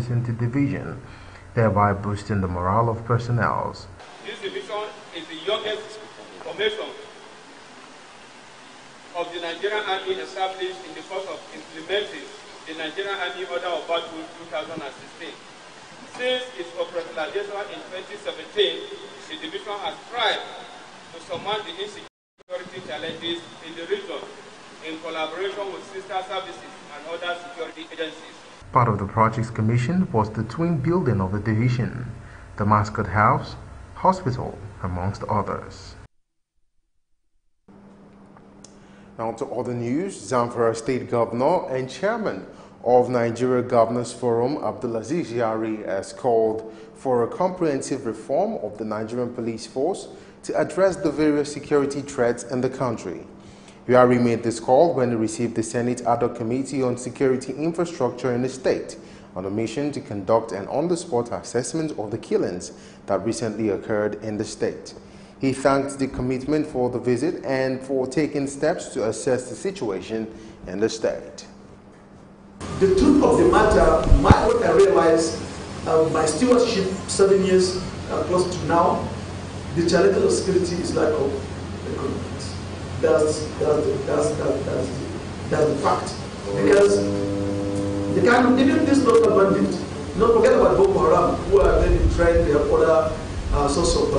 precinct division, thereby boosting the morale of personnel. This division is the youngest formation of the Nigerian Army established in the course of implementing the Nigerian Army Order of Battle 2016. Since its operationalization in 2017, the division has tried to surmount the insecurity challenges in the region in collaboration with sister services and other security agencies. Part of the projects commissioned was the twin building of the division, the mascot house, hospital, amongst others. Now to other news. Zamfara State Governor and Chairman of Nigeria Governors Forum, Abdulaziz Yari, has called for a comprehensive reform of the Nigerian police force to address the various security threats in the country. Yari made this call when he received the Senate Ad hoc Committee on Security Infrastructure in the state on a mission to conduct an on-the-spot assessment of the killings that recently occurred in the state. He thanked the commitment for the visit and for taking steps to assess the situation in the state. The truth of the matter, what I realized, my stewardship 7 years close to now, the challenge of security is lack of equipment. That's the fact. Because even this local bandit, don't forget about Boko Haram, who are very trained, they have other source of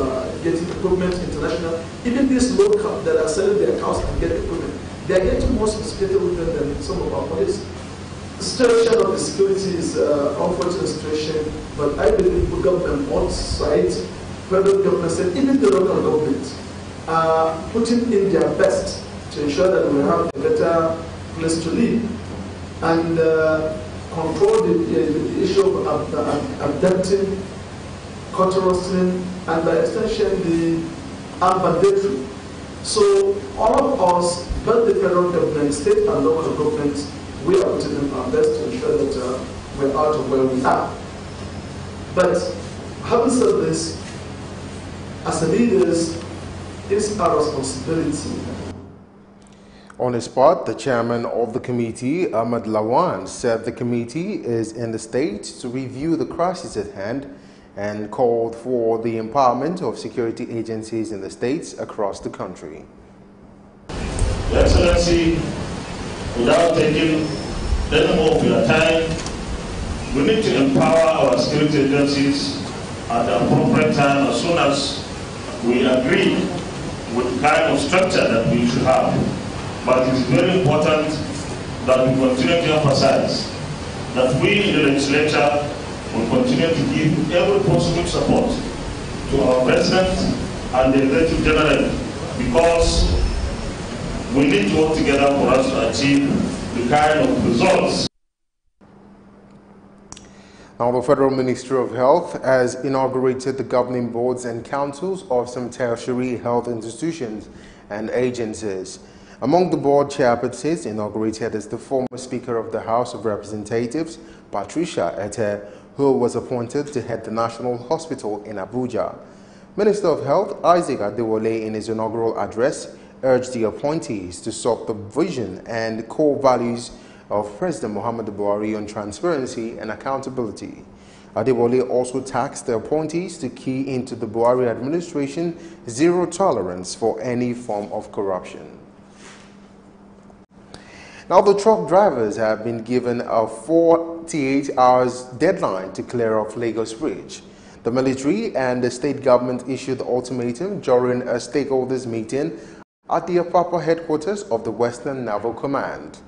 getting equipment international. Even these local that are selling their cows and get equipment, they are getting more sophisticated with them than some of our police. The situation of the security is an unfortunate situation, but I believe the government on site, federal government, and even the local government are putting in their best to ensure that we have a better place to live and control the issue of abducting, cultural sin, and by extension the armed banditry. So all of us, both the federal government, state and local governments, we are putting our best to ensure that we're out of where we are. But having said this, as a leaders, it's our responsibility. On the spot, the chairman of the committee, Ahmad Lawan, said the committee is in the state to review the crisis at hand and called for the empowerment of security agencies in the states across the country. Your Excellency, without taking any more of your time, we need to empower our security agencies at the appropriate time as soon as we agree with the kind of structure that we should have. But it is very important that we continue to emphasize that we in the legislature will continue to give every possible support to our President and the Executive General, because we need to work together for us to achieve the kind of results. Now, the Federal Ministry of Health has inaugurated the governing boards and councils of some tertiary health institutions and agencies. Among the board chairpersons inaugurated is the former Speaker of the House of Representatives, Patricia Ete, who was appointed to head the National Hospital in Abuja. Minister of Health Isaac Adewale, in his inaugural address, urged the appointees to support the vision and core values of President Muhammadu Buhari on transparency and accountability. Adewale also tasked the appointees to key into the Buhari administration zero tolerance for any form of corruption. Now, the truck drivers have been given a 48 hours deadline to clear off Lagos Bridge. The military and the state government issued the ultimatum during a stakeholders meeting at the Apapa headquarters of the Western Naval Command.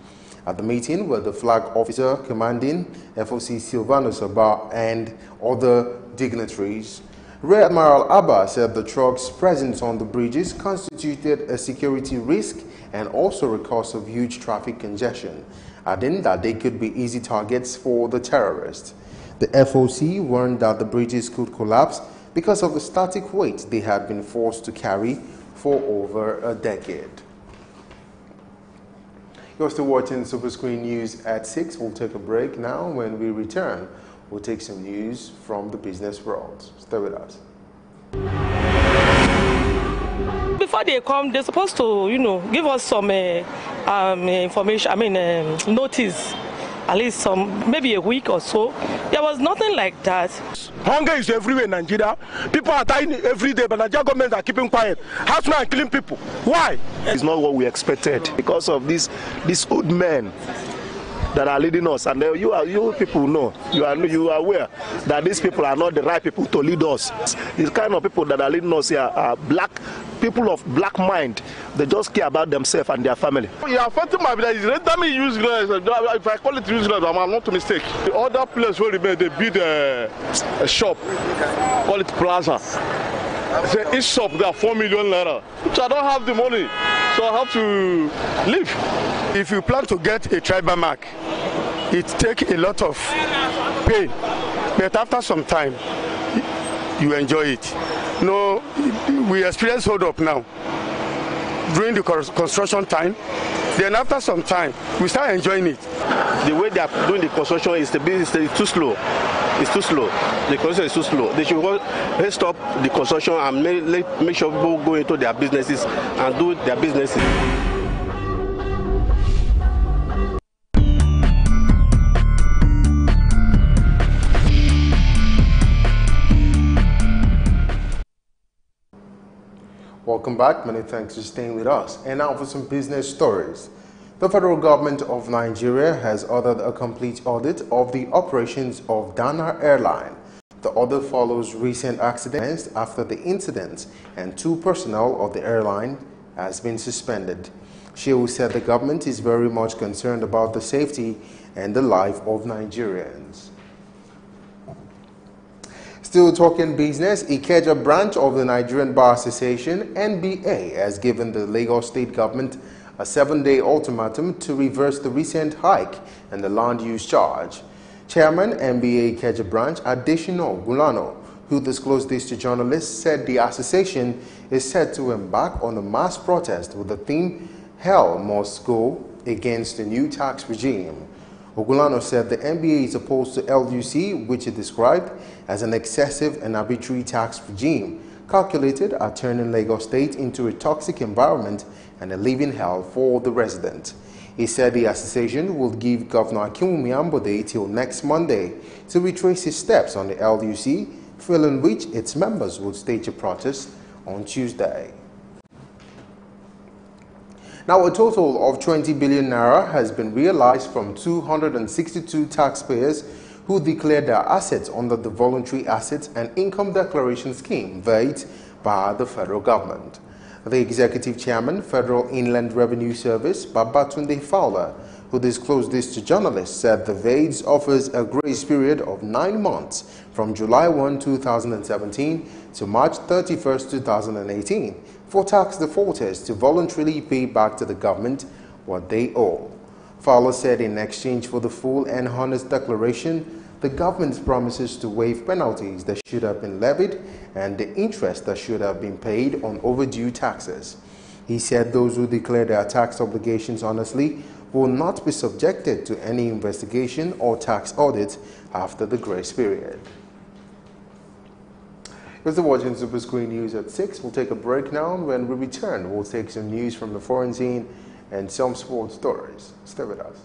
At the meeting were the flag officer commanding FOC Silvanus Abba and other dignitaries. Rear Admiral Abba said the trucks present on the bridges constituted a security risk and also a cause of huge traffic congestion, adding that they could be easy targets for the terrorists. The FOC warned that the bridges could collapse because of the static weight they had been forced to carry for over a decade. You're still watching SuperScreen News at 6. We'll take a break now. When we return, we'll take some news from the business world. Stay with us. Before they come, they're supposed to, give us some information, notice. at least maybe a week or so. There was nothing like that. Hunger is everywhere in Nigeria. People are dying every day, but Nigeria government are keeping quiet. Herdsmen are killing people. Why? It's not what we expected because of these old men that are leading us, and you people know, you are aware that these people are not the right people to lead us. These kind of people that are leading us here are people of black mind. They just care about themselves and their family. You are affecting my village. Let me use if I call it useless, I'm not to mistake. The other place where they build a shop, call it plaza. Say each shop got 4 million naira. So I don't have the money, so I have to leave. If you plan to get a tribal mark, it takes a lot of pain, but after some time, you enjoy it. No, we experience hold up now during the construction time. Then after some time, we start enjoying it. The way they are doing the construction is too slow. It's too slow. The construction is too slow. They should stop the construction and make sure people go into their businesses and do their businesses. Welcome back. Many thanks for staying with us. And now for some business stories. The federal government of Nigeria has ordered a complete audit of the operations of Dana Airline. The order follows recent accidents after the incident, and 2 personnel of the airline has been suspended. Shehu said the government is very much concerned about the safety and the life of Nigerians. Still talking business, Ikeja branch of the Nigerian Bar Association, NBA, has given the Lagos state government a 7-day ultimatum to reverse the recent hike in the land use charge. Chairman, NBA Ikeja branch, Adesina Gulano, who disclosed this to journalists, said the association is set to embark on a mass protest with the theme, Hell Must Go, against the new tax regime. Ogulano said the NBA is opposed to LUC, which he described as an excessive and arbitrary tax regime, calculated at turning Lagos State into a toxic environment and a living hell for the resident. He said the association will give Governor Akinwumi Ambode till next Monday to retrace his steps on the LUC, following which its members will stage a protest on Tuesday. Now, a total of 20 billion naira has been realized from 262 taxpayers who declared their assets under the Voluntary Assets and Income Declaration Scheme, VAID, by the federal government. The executive chairman, Federal Inland Revenue Service, Babatunde Fowler, who disclosed this to journalists, said the VAID offers a grace period of 9 months from July 1, 2017 to March 31, 2018 for tax defaulters to voluntarily pay back to the government what they owe. Fowler said in exchange for the full and honest declaration, the government promises to waive penalties that should have been levied and the interest that should have been paid on overdue taxes. He said those who declare their tax obligations honestly will not be subjected to any investigation or tax audit after the grace period. You're still watching SuperScreen News at 6. We'll take a break now. When we return, we'll take some news from the foreign scene and some sports stories. Stay with us.